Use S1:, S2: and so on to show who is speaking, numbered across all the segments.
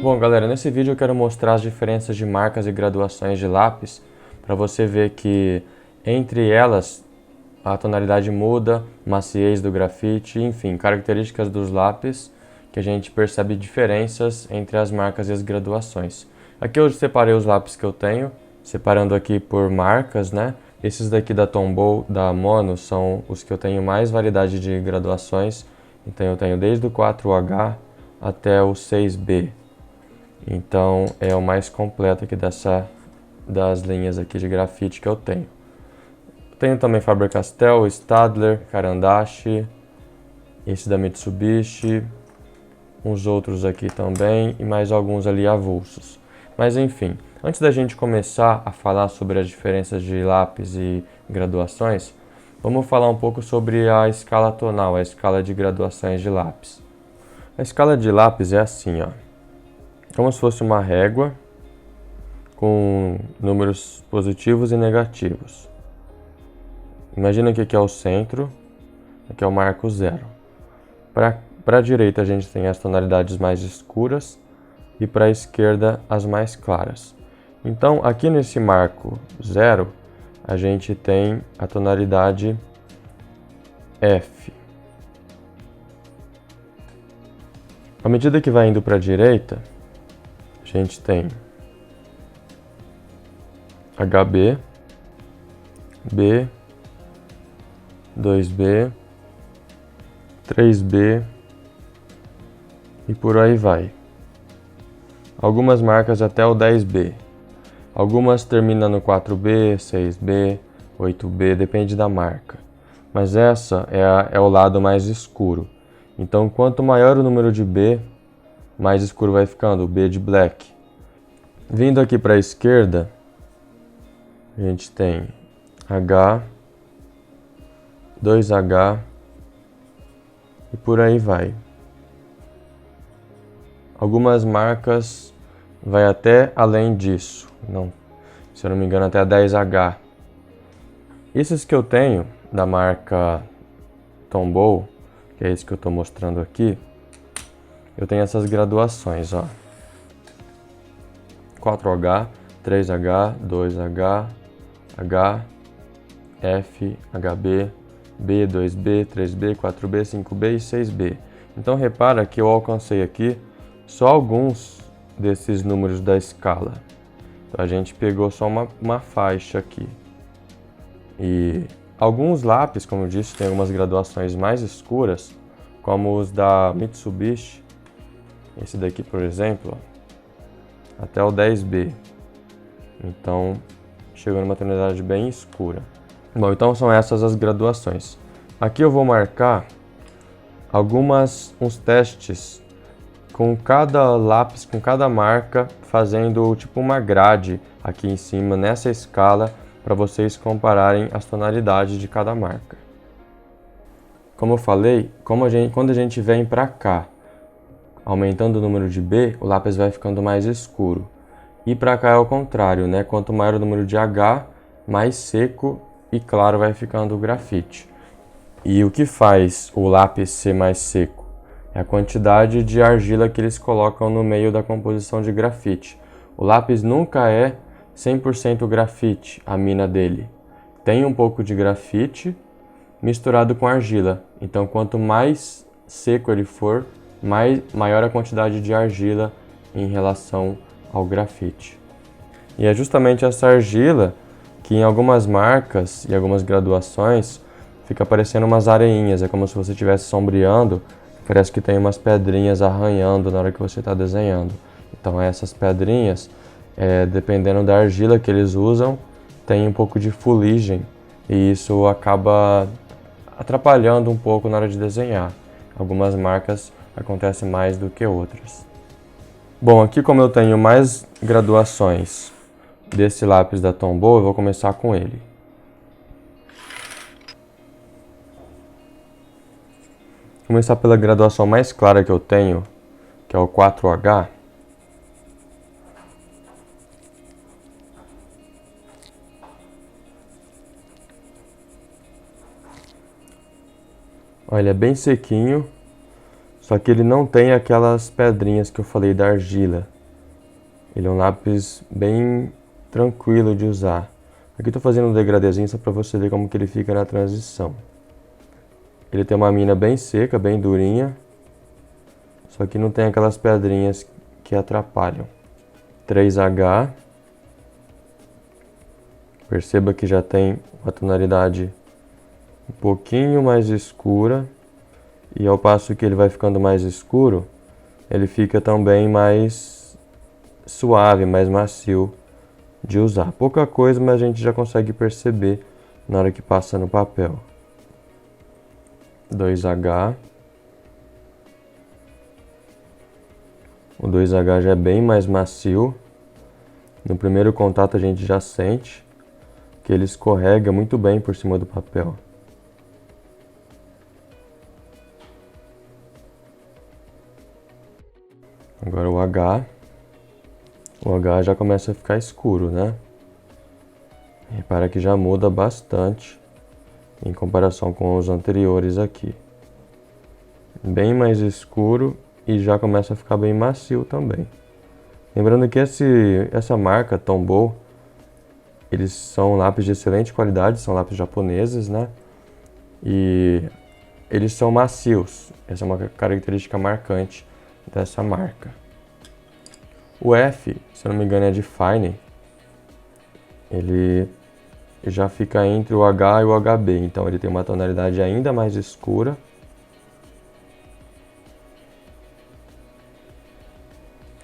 S1: Bom, galera, nesse vídeo eu quero mostrar as diferenças de marcas e graduações de lápis, para você ver que entre elas a tonalidade muda, maciez do grafite, enfim, características dos lápis que a gente percebe diferenças entre as marcas e as graduações. Aqui eu separei os lápis que eu tenho, separando aqui por marcas, né? Esses daqui da Tombow, da Mono, são os que eu tenho mais variedade de graduações. Então eu tenho desde o 4H até o 6B. Então é o mais completo aqui das linhas aqui de grafite que eu tenho. Tenho também Faber-Castell, Staedtler, Caran d'Ache, esse da Mitsubishi, uns outros aqui também e mais alguns ali avulsos. Mas enfim, antes da gente começar a falar sobre as diferenças de lápis e graduações, vamos falar um pouco sobre a escala tonal, a escala de graduações de lápis. A escala de lápis é assim, ó, como se fosse uma régua com números positivos e negativos. Imagina que aqui é o centro, aqui é o marco zero. Para a direita a gente tem as tonalidades mais escuras e para a esquerda as mais claras. Então aqui nesse marco zero a gente tem a tonalidade F. À medida que vai indo para a direita, a gente tem HB, B, 2B, 3B e por aí vai. Algumas marcas até o 10B. Algumas terminam no 4B, 6B, 8B, depende da marca. Mas essa é o lado mais escuro. Então quanto maior o número de B, mais escuro vai ficando, o B de black. Vindo aqui para a esquerda, a gente tem H, 2H e por aí vai. Algumas marcas vai até além disso, não, se eu não me engano até a 10H. Esses que eu tenho da marca Tombow, que é esse que eu estou mostrando aqui, eu tenho essas graduações, ó. 4H, 3H, 2H, H, F, HB, B, 2B, 3B, 4B, 5B e 6B. Então repara que eu alcancei aqui só alguns desses números da escala. Então a gente pegou só uma faixa aqui. E alguns lápis, como eu disse, tem algumas graduações mais escuras, como os da Mitsubishi. Esse daqui, por exemplo, ó, até o 10B. Então chegou numa tonalidade bem escura. Bom, então são essas as graduações. Aqui eu vou marcar uns testes com cada lápis, com cada marca, fazendo tipo uma grade aqui em cima nessa escala para vocês compararem as tonalidades de cada marca. Como eu falei, quando a gente vem para cá, aumentando o número de B, o lápis vai ficando mais escuro. E para cá é o contrário, né? Quanto maior o número de H, mais seco e claro vai ficando o grafite. E o que faz o lápis ser mais seco? É a quantidade de argila que eles colocam no meio da composição de grafite. O lápis nunca é 100% grafite, a mina dele. Tem um pouco de grafite misturado com argila. Então quanto mais seco ele for, maior a quantidade de argila em relação ao grafite. E é justamente essa argila que em algumas marcas e algumas graduações fica parecendo umas areinhas, é como se você estivesse sombreando, parece que tem umas pedrinhas arranhando na hora que você está desenhando. Então essas pedrinhas, dependendo da argila que eles usam, tem um pouco de fuligem e isso acaba atrapalhando um pouco na hora de desenhar. Algumas marcas acontece mais do que outras. Bom, aqui como eu tenho mais graduações desse lápis da Tombow, eu vou começar com ele. Vou começar pela graduação mais clara que eu tenho, que é o 4H. Olha, ele é bem sequinho, Só que ele não tem aquelas pedrinhas que eu falei da argila. Ele é um lápis bem tranquilo de usar. Aqui estou fazendo um degradezinho só para você ver como que ele fica na transição. Ele tem uma mina bem seca, bem durinha. Só que não tem aquelas pedrinhas que atrapalham. 3H. Perceba que já tem uma tonalidade um pouquinho mais escura. E ao passo que ele vai ficando mais escuro, ele fica também mais suave, mais macio de usar. Pouca coisa, mas a gente já consegue perceber na hora que passa no papel. 2H. O 2H já é bem mais macio. No primeiro contato a gente já sente que ele escorrega muito bem por cima do papel. Agora o H. O H já começa a ficar escuro, né? Repara que já muda bastante em comparação com os anteriores aqui. Bem mais escuro e já começa a ficar bem macio também. Lembrando que essa marca Tombow, eles são lápis de excelente qualidade, são lápis japoneses, né? E eles são macios. Essa é uma característica marcante dessa marca. O F, se eu não me engano, é de Fine. Ele já fica entre o H e o HB, então ele tem uma tonalidade ainda mais escura.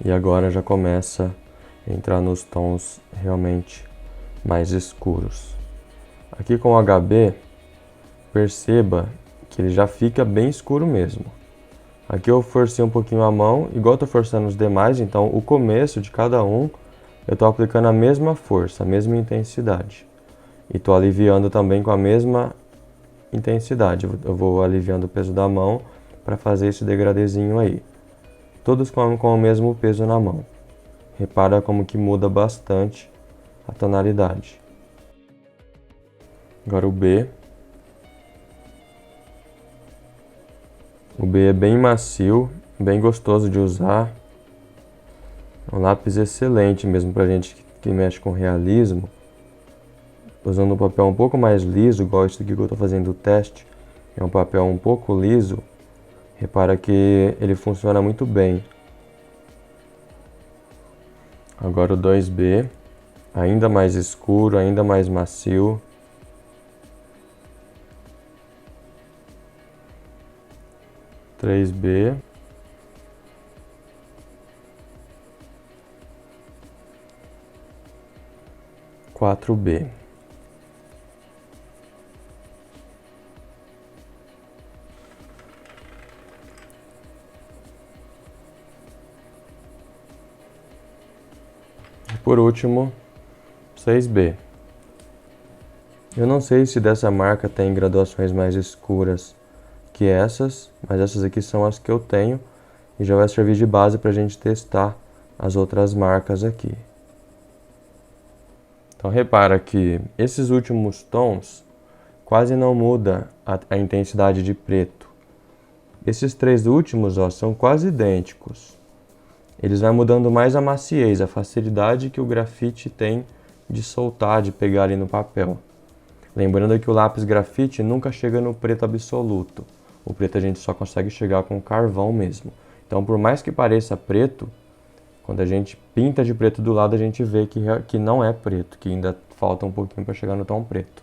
S1: E agora já começa a entrar nos tons realmente mais escuros. Aqui com o HB, perceba que ele já fica bem escuro mesmo. Aqui eu forcei um pouquinho a mão, igual eu estou forçando os demais, então o começo de cada um eu estou aplicando a mesma força, a mesma intensidade. E estou aliviando também com a mesma intensidade. Eu vou aliviando o peso da mão para fazer esse degradezinho aí. Todos com o mesmo peso na mão. Repara como que muda bastante a tonalidade. Agora o B. O B é bem macio, bem gostoso de usar. É um lápis excelente mesmo pra gente que mexe com realismo. Usando um papel um pouco mais liso, igual esse aqui que eu estou fazendo o teste. É um papel um pouco liso. Repara que ele funciona muito bem. Agora o 2B, ainda mais escuro, ainda mais macio. Três B. Quatro B. Por último, 6B. Eu não sei se dessa marca tem graduações mais escuras que essas, mas essas aqui são as que eu tenho e já vai servir de base para a gente testar as outras marcas aqui. Então repara que esses últimos tons quase não muda a intensidade de preto. Esses três últimos, ó, são quase idênticos. Eles vão mudando mais a maciez, a facilidade que o grafite tem de soltar, de pegar ali no papel. Lembrando que o lápis grafite nunca chega no preto absoluto. O preto a gente só consegue chegar com carvão mesmo. Então, por mais que pareça preto, quando a gente pinta de preto do lado, a gente vê que não é preto, que ainda falta um pouquinho para chegar no tom preto.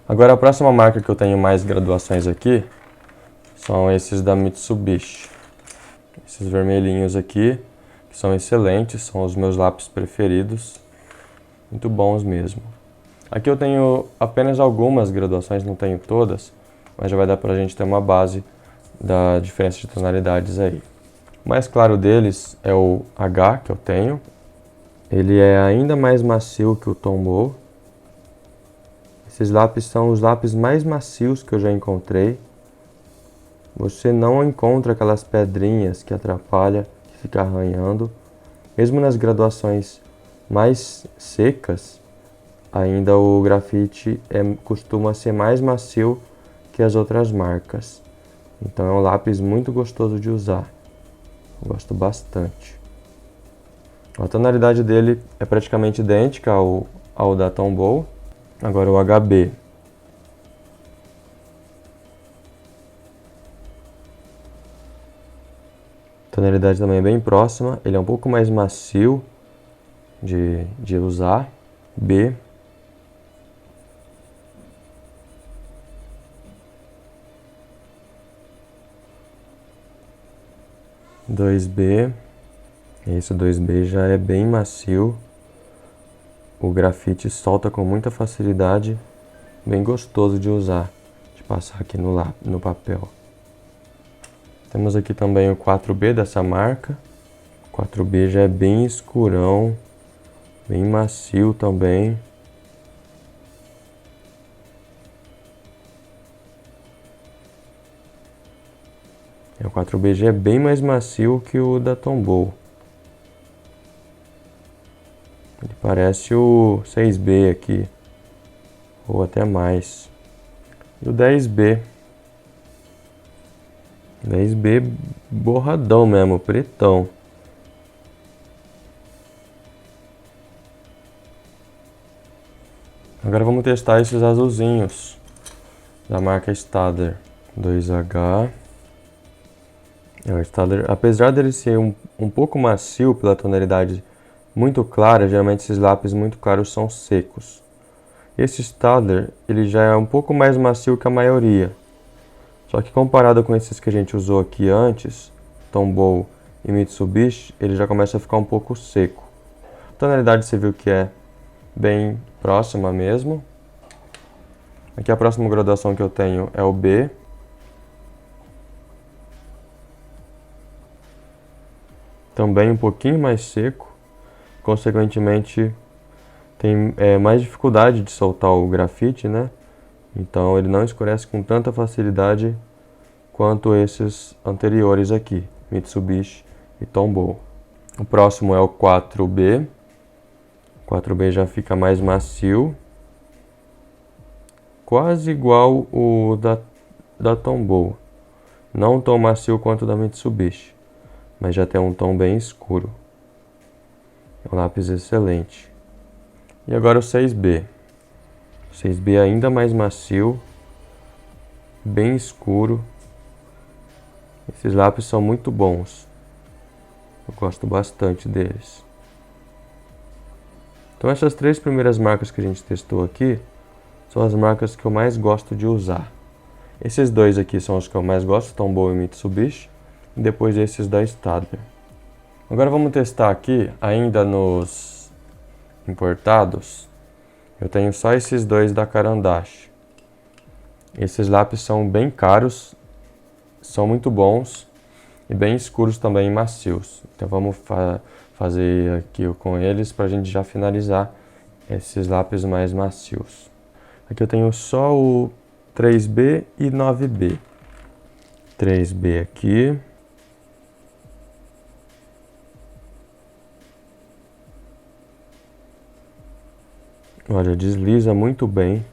S1: Agora, a próxima marca que eu tenho mais graduações aqui são esses da Mitsubishi. Esses vermelhinhos aqui, que são excelentes, são os meus lápis preferidos, muito bons mesmo. Aqui eu tenho apenas algumas graduações, não tenho todas, mas já vai dar pra gente ter uma base da diferença de tonalidades aí. O mais claro deles é o H, que eu tenho. Ele é ainda mais macio que o Tombow. Esses lápis são os lápis mais macios que eu já encontrei. Você não encontra aquelas pedrinhas que atrapalham, que fica arranhando. Mesmo nas graduações mais secas, ainda o grafite costuma ser mais macio que as outras marcas. Então é um lápis muito gostoso de usar. Eu gosto bastante. A tonalidade dele é praticamente idêntica ao da Tombow. Agora o HB. Tonalidade também é bem próxima. Ele é um pouco mais macio de usar. B. Dois B. Esse 2B já é bem macio. O grafite solta com muita facilidade. Bem gostoso de usar. De passar aqui no papel. Temos aqui também o 4B dessa marca. O 4B já é bem escurão. Bem macio também. O 4B já é bem mais macio que o da Tombow. Ele parece o 6B aqui, ou até mais. E o 10B. 10B borradão mesmo, pretão. Agora vamos testar esses azulzinhos da marca Staedtler. 2H. O Staedtler, apesar dele ser um pouco macio pela tonalidade muito clara, geralmente esses lápis muito claros são secos. Esse Staedtler, ele já é um pouco mais macio que a maioria. Só que comparado com esses que a gente usou aqui antes, Tombow e Mitsubishi, ele já começa a ficar um pouco seco. A tonalidade você viu que é bem próxima mesmo. Aqui a próxima graduação que eu tenho é o B. Também um pouquinho mais seco. Consequentemente, tem mais dificuldade de soltar o grafite, né? Então ele não escurece com tanta facilidade quanto esses anteriores aqui, Mitsubishi e Tombow. O próximo é o 4B. O 4B já fica mais macio. Quase igual o da Tombow. Não tão macio quanto o da Mitsubishi, mas já tem um tom bem escuro. É um lápis excelente. E agora o 6B. O 6B ainda mais macio, bem escuro. Esses lápis são muito bons. Eu gosto bastante deles. Então essas três primeiras marcas que a gente testou aqui são as marcas que eu mais gosto de usar. Esses dois aqui são os que eu mais gosto, Tombow e Mitsubishi. E depois esses da Staedtler. Agora vamos testar aqui, ainda nos importados. Eu tenho só esses dois da Caran d'Ache. Esses lápis são bem caros, são muito bons e bem escuros também e macios. Então vamos fazer aqui com eles para a gente já finalizar esses lápis mais macios. Aqui eu tenho só o 3B e 9B. 3B aqui. Olha, desliza muito bem.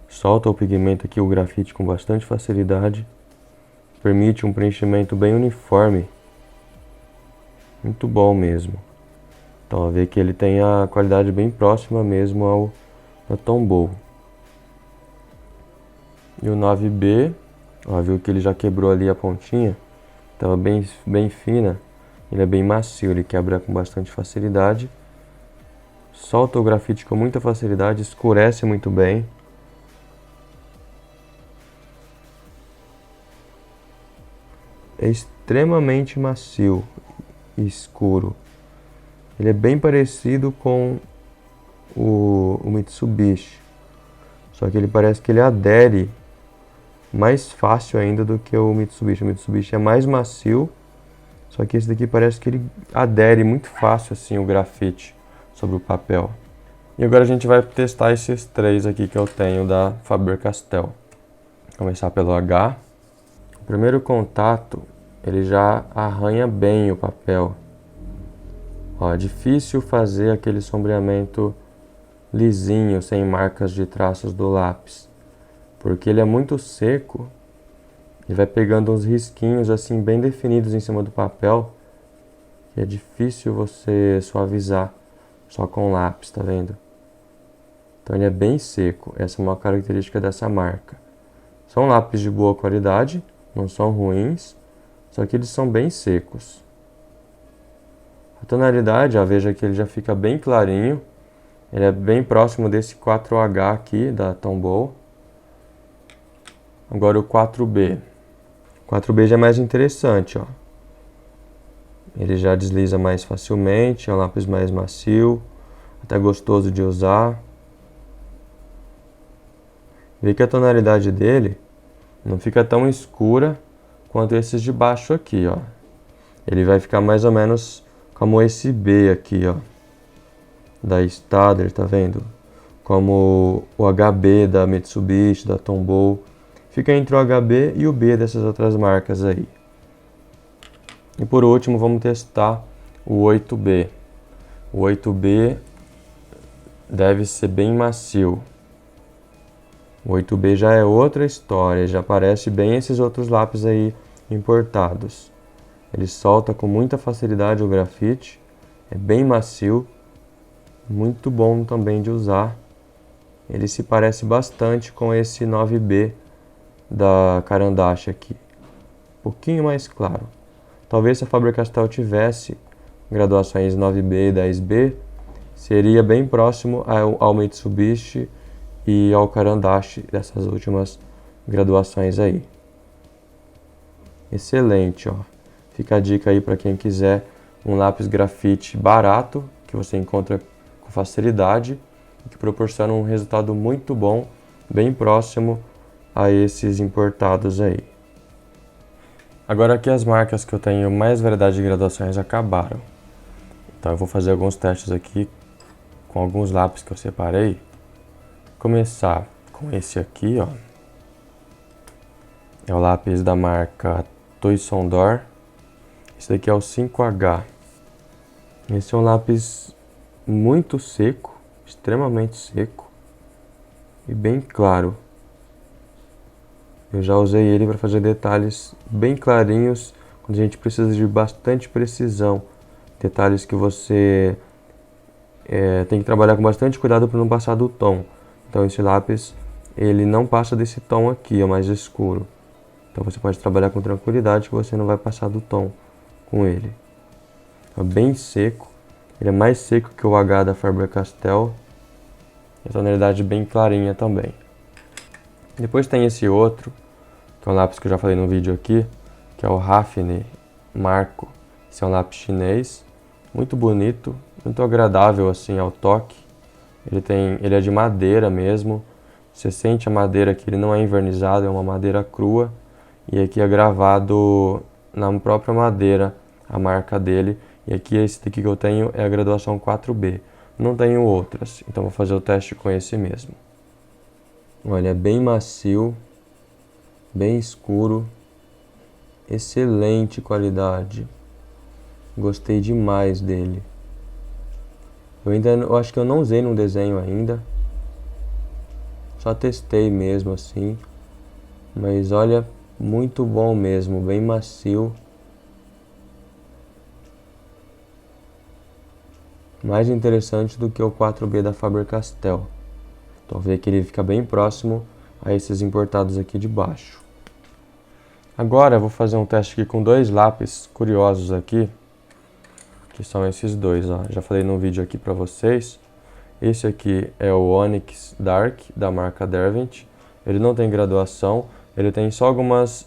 S1: Solta o pigmento aqui, o grafite, com bastante facilidade. Permite um preenchimento bem uniforme. Muito bom mesmo. Então, vê que ele tem a qualidade bem próxima mesmo ao Tombow. E o 9B, ó, viu que ele já quebrou ali a pontinha. Estava bem fina. Ele é bem macio, ele quebra com bastante facilidade. Solta o grafite com muita facilidade, escurece muito bem. É extremamente macio e escuro. Ele é bem parecido com o Mitsubishi. Só que ele parece que ele adere mais fácil ainda do que o Mitsubishi. O Mitsubishi é mais macio, só que esse daqui parece que ele adere muito fácil assim o grafite sobre o papel. E agora a gente vai testar esses três aqui que eu tenho da Faber-Castell. Vou começar pelo H. O primeiro contato, ele já arranha bem o papel. Ó, é difícil fazer aquele sombreamento lisinho, sem marcas de traços do lápis, porque ele é muito seco Ele vai pegando uns risquinhos assim bem definidos em cima do papel, que é difícil você suavizar só com lápis, tá vendo? Então ele é bem seco, essa é uma característica dessa marca. São lápis de boa qualidade, não são ruins, só que eles são bem secos. A tonalidade, ó, veja que ele já fica bem clarinho, ele é bem próximo desse 4H aqui da Tombow. Agora o 4B. O 4B já é mais interessante, ó. Ele já desliza mais facilmente, é um lápis mais macio, até gostoso de usar. Vê que a tonalidade dele não fica tão escura quanto esses de baixo aqui, ó. Ele vai ficar mais ou menos como esse B aqui, ó, da Staedtler, tá vendo? Como o HB da Mitsubishi, da Tombow. Fica entre o HB e o B dessas outras marcas aí. E por último, vamos testar o 8B. O 8B deve ser bem macio. O 8B já é outra história, já parece bem esses outros lápis aí importados. Ele solta com muita facilidade o grafite, é bem macio, muito bom também de usar. Ele se parece bastante com esse 9B da Caran d'Ache aqui, um pouquinho mais claro. Talvez se a Faber-Castell tivesse graduações 9B e 10B, seria bem próximo ao Mitsubishi e ao Caran d'Ache dessas últimas graduações aí. Excelente, ó. Fica a dica aí para quem quiser um lápis grafite barato, que você encontra com facilidade e que proporciona um resultado muito bom, bem próximo a esses importados aí. Agora aqui as marcas que eu tenho mais variedade de graduações acabaram. Então eu vou fazer alguns testes aqui com alguns lápis que eu separei. Começar com esse aqui, ó. É o lápis da marca Toison d'Or. Esse daqui é o 5H. Esse é um lápis muito seco, extremamente seco e bem claro. Eu já usei ele para fazer detalhes bem clarinhos, quando a gente precisa de bastante precisão. Detalhes que você tem que trabalhar com bastante cuidado para não passar do tom. Então esse lápis, ele não passa desse tom aqui, é mais escuro. Então você pode trabalhar com tranquilidade que você não vai passar do tom com ele. É bem seco, ele é mais seco que o H da Faber-Castell. E a tonalidade bem clarinha também. Depois tem esse outro, que é um lápis que eu já falei no vídeo aqui, que é o Rafine Marco. Esse é um lápis chinês, muito bonito, muito agradável assim ao toque. Ele é de madeira mesmo, você sente a madeira que ele não é envernizado, é uma madeira crua. E aqui é gravado na própria madeira a marca dele. E aqui esse daqui que eu tenho é a graduação 4B. Não tenho outras, então vou fazer o teste com esse mesmo. Olha, é bem macio, bem escuro, excelente qualidade. Gostei demais dele. Eu acho que eu não usei no desenho ainda. Só testei mesmo assim. Mas olha, muito bom mesmo, bem macio. Mais interessante do que o 4B da Faber-Castell. Então vê que ele fica bem próximo a esses importados aqui de baixo. Agora eu vou fazer um teste aqui com dois lápis curiosos aqui, que são esses dois, ó. Já falei no vídeo aqui para vocês. Esse aqui é o Onyx Dark da marca Derwent. Ele não tem graduação, ele tem só algumas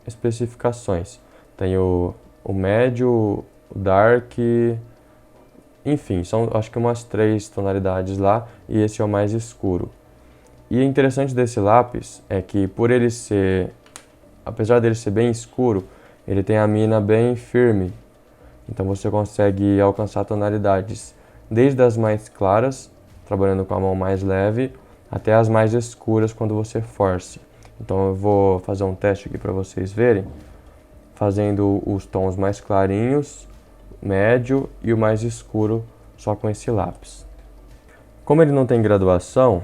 S1: especificações. Tem o médio, o dark, enfim, são acho que umas 3 tonalidades lá, e esse é o mais escuro. E o interessante desse lápis é que por ele ser, apesar dele ser bem escuro, ele tem a mina bem firme. Então você consegue alcançar tonalidades desde as mais claras, trabalhando com a mão mais leve, até as mais escuras quando você força. Então eu vou fazer um teste aqui para vocês verem, fazendo os tons mais clarinhos, médio e o mais escuro só com esse lápis. Como ele não tem graduação,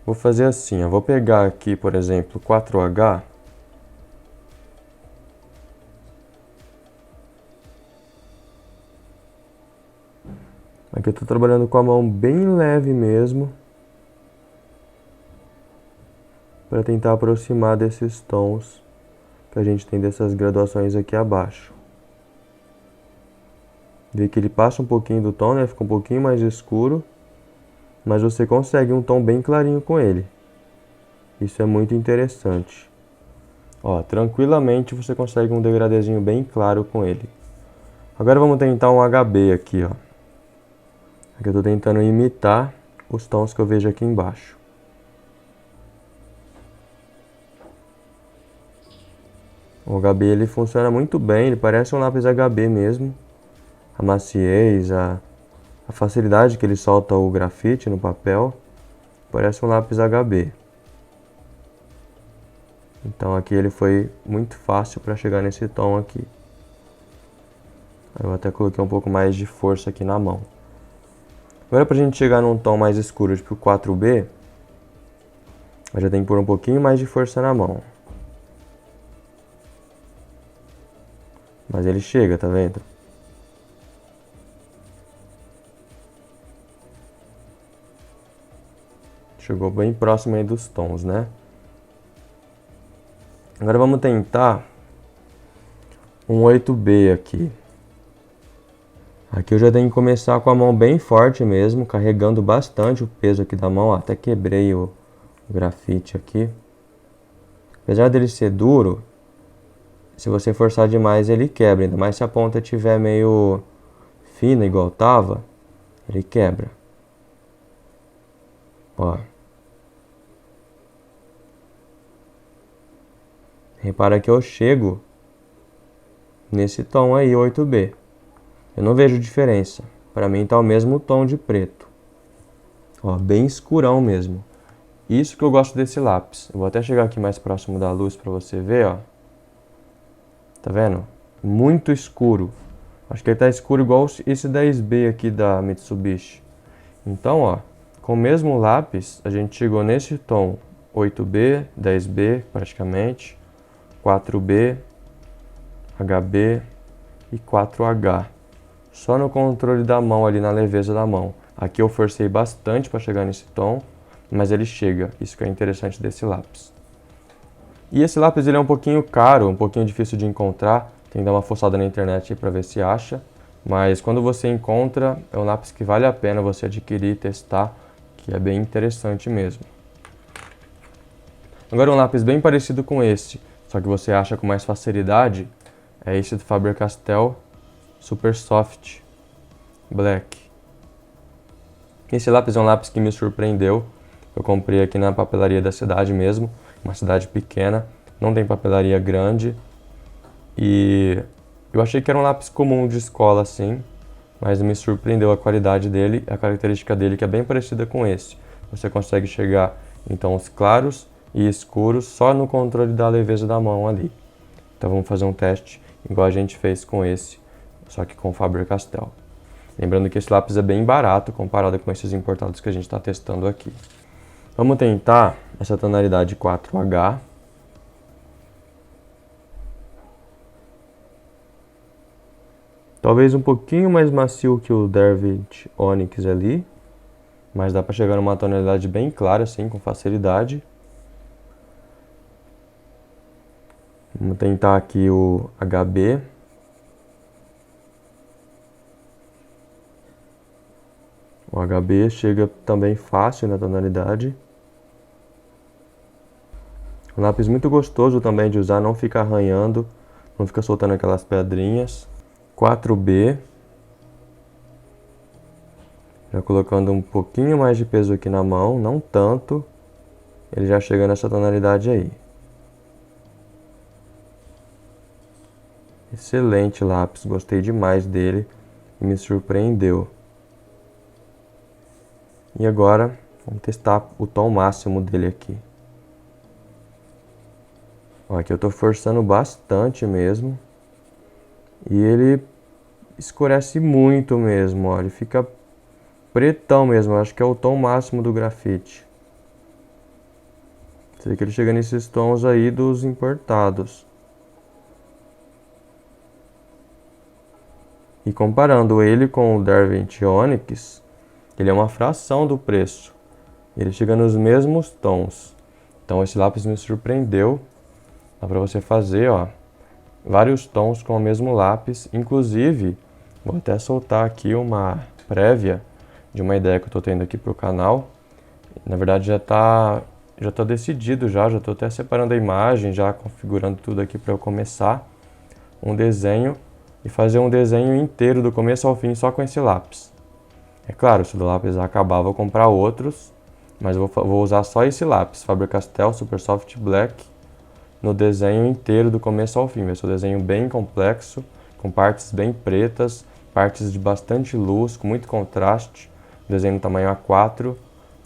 S1: vou fazer assim, eu vou pegar aqui, por exemplo, 4H Aqui eu tô trabalhando com a mão bem leve mesmo, para tentar aproximar desses tons que a gente tem dessas graduações aqui abaixo. Vê que ele passa um pouquinho do tom, né? Fica um pouquinho mais escuro, mas você consegue um tom bem clarinho com ele. Isso é muito interessante. Ó, tranquilamente você consegue um degradezinho bem claro com ele. Agora vamos tentar um HB aqui, ó. Aqui eu tô tentando imitar os tons que eu vejo aqui embaixo. O HB ele funciona muito bem, ele parece um lápis HB mesmo. A maciez, a facilidade que ele solta o grafite no papel, parece um lápis HB. Então aqui ele foi muito fácil para chegar nesse tom aqui. Eu até coloquei um pouco mais de força aqui na mão. Agora pra gente chegar num tom mais escuro, tipo 4B, eu já tenho que pôr um pouquinho mais de força na mão. Mas ele chega, tá vendo? Chegou bem próximo aí dos tons, né? Agora vamos tentar um 8B aqui. Aqui eu já tenho que começar com a mão bem forte mesmo, carregando bastante o peso aqui da mão. Até quebrei o grafite aqui. Apesar dele ser duro, se você forçar demais ele quebra. Ainda mais se a ponta estiver meio fina, igual tava, ele quebra. Ó. Repara que eu chego nesse tom aí, 8B. Eu não vejo diferença. Para mim tá o mesmo tom de preto. Ó, bem escurão mesmo. Isso que eu gosto desse lápis. Eu vou até chegar aqui mais próximo da luz para você ver, ó. Tá vendo? Muito escuro. Acho que ele tá escuro igual esse 10B aqui da Mitsubishi. Então, ó, com o mesmo lápis, a gente chegou nesse tom 8B, 10B praticamente, 4B, HB e 4H. Só no controle da mão ali, na leveza da mão. Aqui eu forcei bastante para chegar nesse tom, mas ele chega. Isso que é interessante desse lápis. E esse lápis ele é um pouquinho caro, um pouquinho difícil de encontrar. Tem que dar uma forçada na internet para ver se acha. Mas quando você encontra, é um lápis que vale a pena você adquirir e testar, que é bem interessante mesmo. Agora um lápis bem parecido com esse, só que você acha com mais facilidade, é esse do Faber-Castell Super Soft Black. Esse lápis é um lápis que me surpreendeu. Eu comprei aqui na papelaria da cidade mesmo, uma cidade pequena, não tem papelaria grande. E eu achei que era um lápis comum de escola assim, mas me surpreendeu a qualidade dele, a característica dele que é bem parecida com esse. Você consegue chegar em tons claros e escuros só no controle da leveza da mão ali. Então vamos fazer um teste igual a gente fez com esse, só que com Faber-Castell. Lembrando que esse lápis é bem barato comparado com esses importados que a gente está testando aqui. Vamos tentar essa tonalidade 4H. Talvez um pouquinho mais macio que o Derwent Onyx ali, mas dá para chegar numa tonalidade bem clara assim, com facilidade. Vamos tentar aqui o HB. O HB chega também fácil na tonalidade. Um lápis muito gostoso também de usar, não fica arranhando, não fica soltando aquelas pedrinhas. 4B. Já colocando um pouquinho mais de peso aqui na mão, não tanto. Ele já chega nessa tonalidade aí. Excelente lápis, gostei demais dele e me surpreendeu. E agora, vamos testar o tom máximo dele aqui. Ó, aqui eu tô forçando bastante mesmo. E ele escurece muito mesmo, ó. Ele fica pretão mesmo, acho que é o tom máximo do grafite. Você vê que ele chega nesses tons aí dos importados. E comparando ele com o Derwent Onyx, ele é uma fração do preço. Ele chega nos mesmos tons. Então esse lápis me surpreendeu. Dá para você fazer, ó, vários tons com o mesmo lápis. Inclusive, vou até soltar aqui uma prévia de uma ideia que eu estou tendo aqui para o canal. Na verdade já tá decidido já estou até separando a imagem, já configurando tudo aqui para eu começar um desenho e fazer um desenho inteiro do começo ao fim só com esse lápis. É claro, se o lápis acabar eu vou comprar outros, mas eu vou usar só esse lápis, Faber-Castell Super Soft Black, no desenho inteiro do começo ao fim. Vai ser um desenho bem complexo, com partes bem pretas, partes de bastante luz, com muito contraste, desenho no tamanho A4,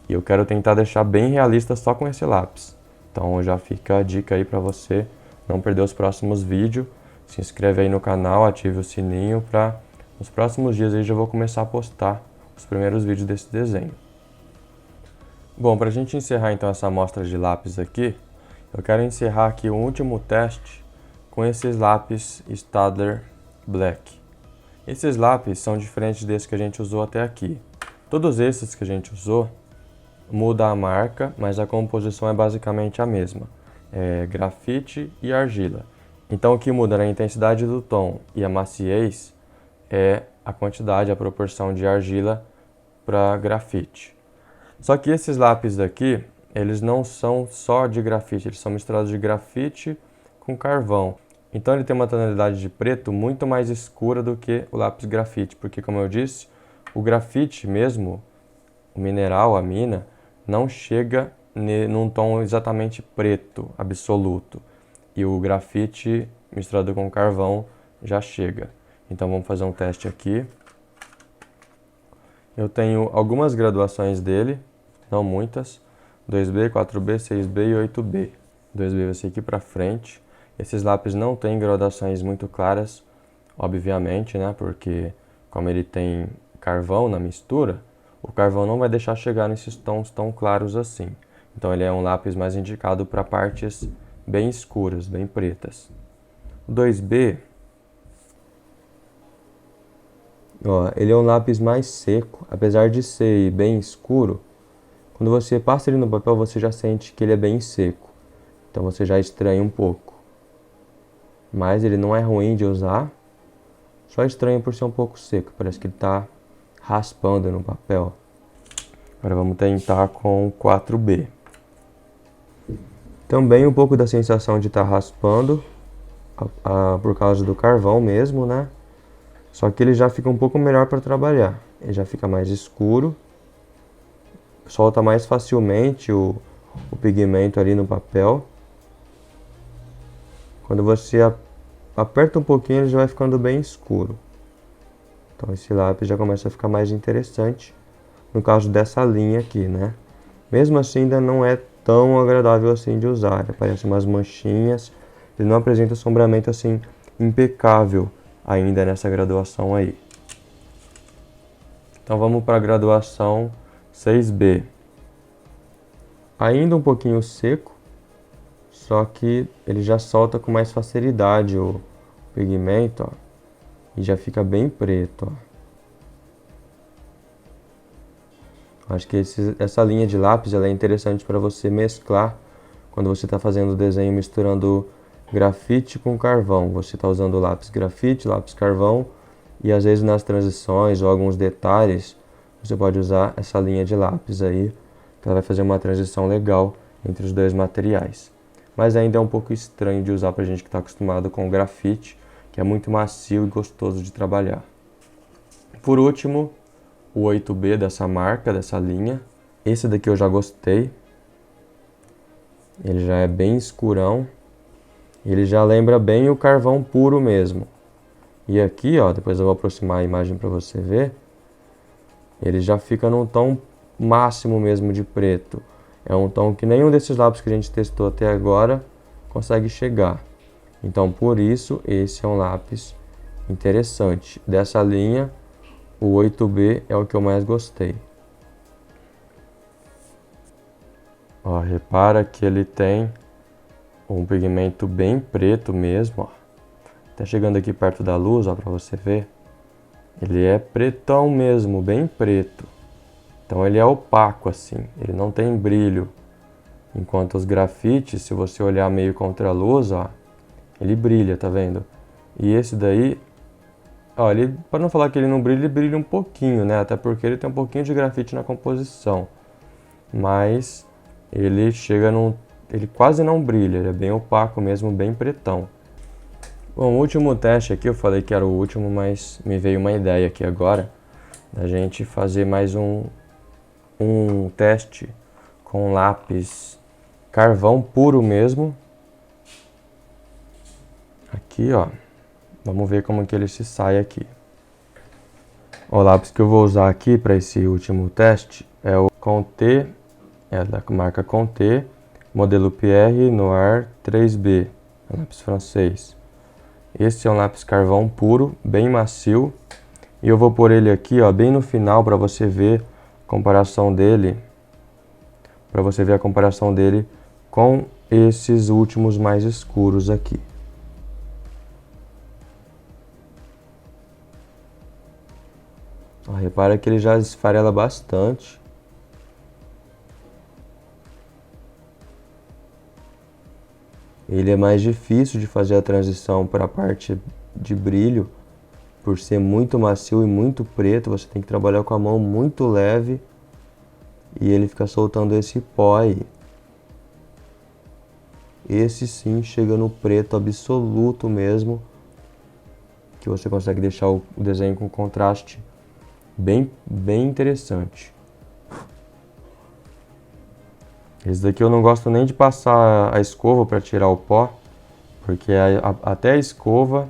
S1: e eu quero tentar deixar bem realista só com esse lápis. Então já fica a dica aí para você não perder os próximos vídeos. Se inscreve aí no canal, ative o sininho para nos próximos dias aí já vou começar a postar os primeiros vídeos desse desenho. Bom, para a gente encerrar então essa amostra de lápis aqui, eu quero encerrar aqui o último teste com esses lápis Staedtler Black. Esses lápis são diferentes desses que a gente usou até aqui. Todos esses que a gente usou muda a marca, mas a composição é basicamente a mesma. É grafite e argila. Então o que muda na intensidade do tom e a maciez é a quantidade, a proporção de argila para grafite. Só que esses lápis daqui, eles não são só de grafite, eles são misturados de grafite com carvão. Então ele tem uma tonalidade de preto muito mais escura do que o lápis grafite, porque como eu disse, o grafite mesmo, o mineral, a mina, não chega num tom exatamente preto, absoluto. E o grafite misturado com carvão já chega. Então vamos fazer um teste aqui. Eu tenho algumas graduações dele, não muitas. 2B, 4B, 6B e 8B. 2B vai ser aqui para frente. Esses lápis não têm graduações muito claras, obviamente, né? Porque como ele tem carvão na mistura, o carvão não vai deixar chegar nesses tons tão claros assim. Então ele é um lápis mais indicado para partes bem escuras, bem pretas. O 2B, ó, ele é um lápis mais seco, apesar de ser bem escuro. Quando você passa ele no papel, você já sente que ele é bem seco. Então você já estranha um pouco. Mas ele não é ruim de usar, só estranho por ser um pouco seco. Parece que ele está raspando no papel. Agora vamos tentar com o 4B. Também um pouco da sensação de estar raspando, por causa do carvão mesmo, né? Só que ele já fica um pouco melhor para trabalhar. Ele já fica mais escuro, solta mais facilmente o pigmento ali no papel. Quando você aperta um pouquinho, ele já vai ficando bem escuro. Então esse lápis já começa a ficar mais interessante no caso dessa linha aqui, né? Mesmo assim ainda não é tão agradável assim de usar. Aparecem umas manchinhas, ele não apresenta sombreamento assim impecável ainda nessa graduação aí. Então vamos para a graduação 6B. Ainda um pouquinho seco, só que ele já solta com mais facilidade o pigmento, ó, e já fica bem preto, ó. Acho que essa linha de lápis ela é interessante para você mesclar quando você está fazendo o desenho misturando grafite com carvão. Você está usando lápis grafite, lápis carvão, e às vezes nas transições ou alguns detalhes você pode usar essa linha de lápis aí, que ela vai fazer uma transição legal entre os dois materiais. Mas ainda é um pouco estranho de usar para gente que está acostumado com o grafite, que é muito macio e gostoso de trabalhar. Por último, o 8B dessa marca, dessa linha. Esse daqui eu já gostei. Ele já é bem escurão. Ele já lembra bem o carvão puro mesmo. E aqui, ó, depois eu vou aproximar a imagem para você ver. Ele já fica num tom máximo mesmo de preto. É um tom que nenhum desses lápis que a gente testou até agora consegue chegar. Então, por isso, esse é um lápis interessante. Dessa linha, o 8B é o que eu mais gostei. Ó, repara que ele tem um pigmento bem preto mesmo, ó. Tá chegando aqui perto da luz, ó, para você ver. Ele é pretão mesmo, bem preto. Então ele é opaco assim, ele não tem brilho. Enquanto os grafites, se você olhar meio contra a luz, ó, ele brilha, tá vendo? E esse daí, ó, ele, para não falar que ele não brilha, ele brilha um pouquinho, né? Até porque ele tem um pouquinho de grafite na composição. Mas ele chega num, ele quase não brilha, ele é bem opaco mesmo, bem pretão. Bom, o último teste aqui, eu falei que era o último, mas me veio uma ideia aqui agora, da gente fazer mais um teste com lápis carvão puro mesmo. Aqui, ó. Vamos ver como que ele se sai aqui. O lápis que eu vou usar aqui para esse último teste é o Conté, é da marca Conté, modelo Pierre Noir 3B, é um lápis francês. Esse é um lápis carvão puro, bem macio. E eu vou pôr ele aqui, ó, bem no final para você ver a comparação dele. Para você ver a comparação dele com esses últimos mais escuros aqui. Ó, repara que ele já esfarela bastante. Ele é mais difícil de fazer a transição para a parte de brilho, por ser muito macio e muito preto. Você tem que trabalhar com a mão muito leve e ele fica soltando esse pó aí. Esse sim chega no preto absoluto mesmo, que você consegue deixar o desenho com contraste bem interessante. Esse daqui eu não gosto nem de passar a escova para tirar o pó, porque até a escova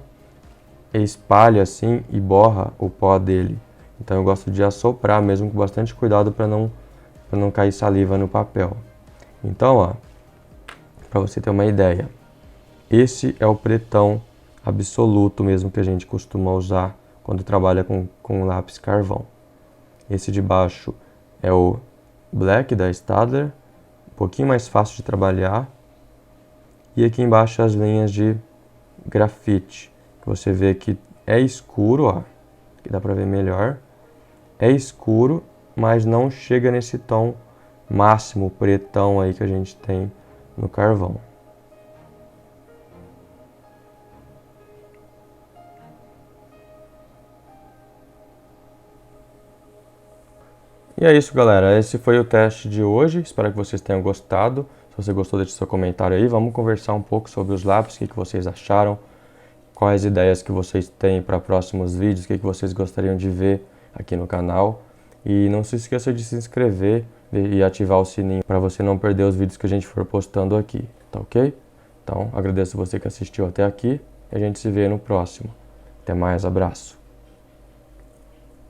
S1: espalha assim e borra o pó dele. Então eu gosto de assoprar mesmo com bastante cuidado para não cair saliva no papel. Então, ó, para você ter uma ideia, esse é o pretão absoluto mesmo que a gente costuma usar quando trabalha com lápis carvão. Esse de baixo é o Black da Staedtler, um pouquinho mais fácil de trabalhar. E aqui embaixo as linhas de grafite, que você vê que é escuro, ó, que dá para ver melhor. É escuro, mas não chega nesse tom máximo pretão aí que a gente tem no carvão. E é isso, galera. Esse foi o teste de hoje. Espero que vocês tenham gostado. Se você gostou, deixe seu comentário aí. Vamos conversar um pouco sobre os lápis, o que vocês acharam, quais ideias que vocês têm para próximos vídeos, o que vocês gostariam de ver aqui no canal. E não se esqueça de se inscrever e ativar o sininho para você não perder os vídeos que a gente for postando aqui, tá ok? Então, agradeço você que assistiu até aqui e a gente se vê no próximo. Até mais, abraço!